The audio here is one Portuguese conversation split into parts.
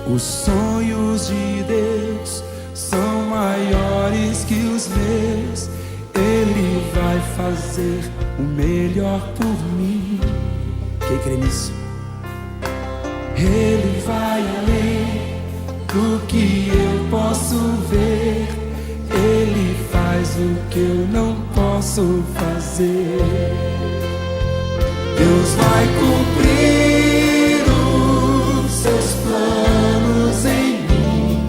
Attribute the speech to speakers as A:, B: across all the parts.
A: Os sonhos de Deus são maiores que os meus. Ele vai fazer o melhor por mim. Quem crê nisso? Ele vai além do que eu posso ver. Ele faz o que eu não posso fazer. Deus vai cumprir os seus planos em mim.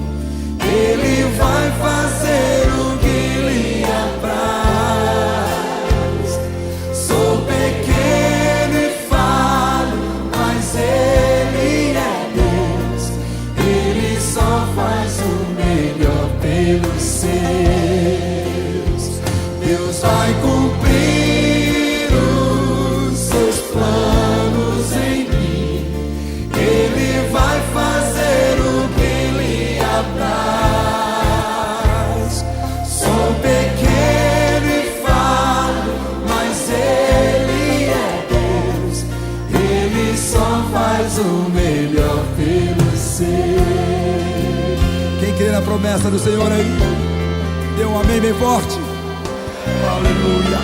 A: Ele vai fazer o que lhe apraz. Sou pequeno e falho, mas Ele é Deus. Ele só faz o melhor pelos seus. Deus vai cumprir os seus planos em mim. Ele vai fazer o que lhe apraz. Sou pequeno e falho, mas Ele é Deus. Ele só faz o melhor pelos seus. Quem crê na promessa do Senhor aí? Dê um amém bem forte. Aleluia.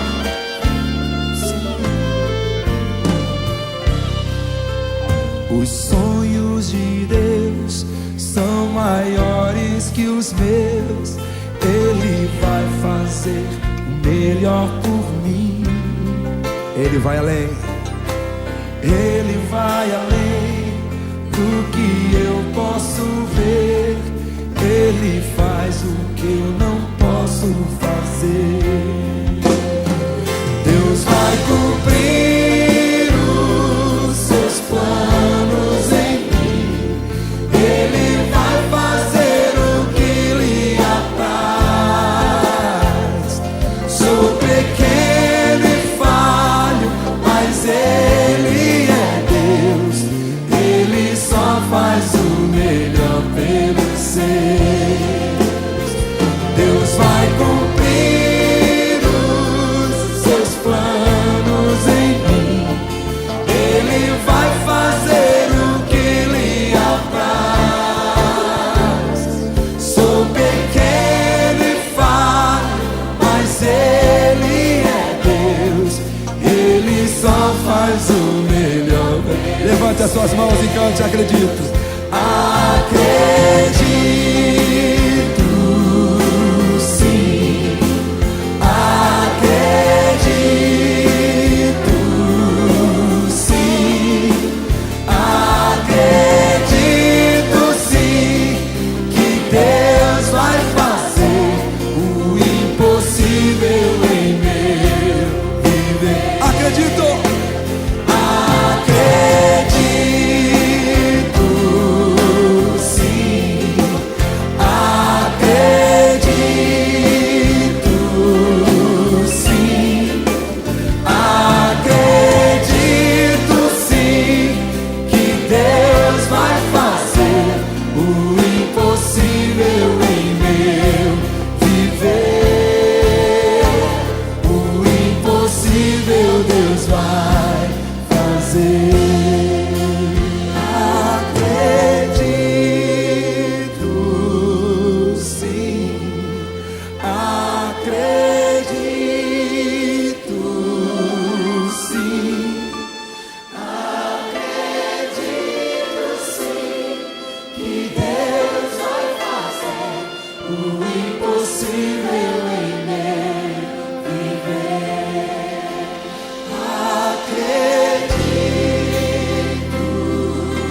A: Os sonhos de Deus são maiores que os meus. Ele vai fazer o melhor por mim. Ele vai além. Ele vai além do que eu posso ver. Ele faz o que eu não posso fazer. Deus vai cumprir os seus planos em mim. Ele vai fazer o que lhe apraz. Sou pequeno e falho, mas Ele é Deus. Ele só faz o melhor pelos seus. Deus vai cumprir os seus planos em mim. Ele vai fazer o que lhe apraz. Sou pequeno e falho, mas Ele é Deus. Ele só faz o melhor. Levante as suas mãos e cante, acredito. Acredito, sim. Acredito, sim. Acredito, sim, que Deus vai fazer o impossível em meu viver. Acredito.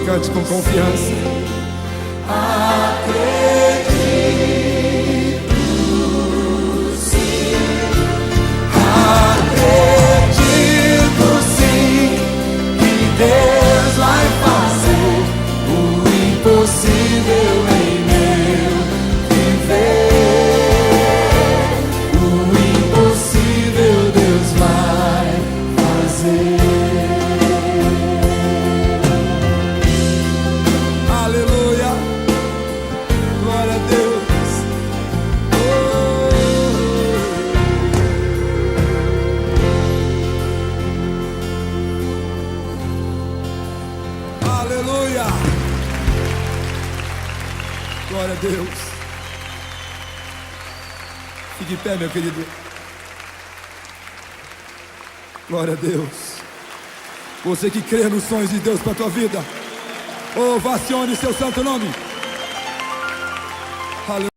A: Cante com confiança. Acredito, sim. Acredito, sim, que Deus vai fazer o impossível em meu viver. O impossível Deus vai fazer. Glória a Deus. Fique em pé, meu querido. Glória a Deus. Você que crê nos sonhos de Deus para a tua vida, ovacione seu santo nome. Aleluia.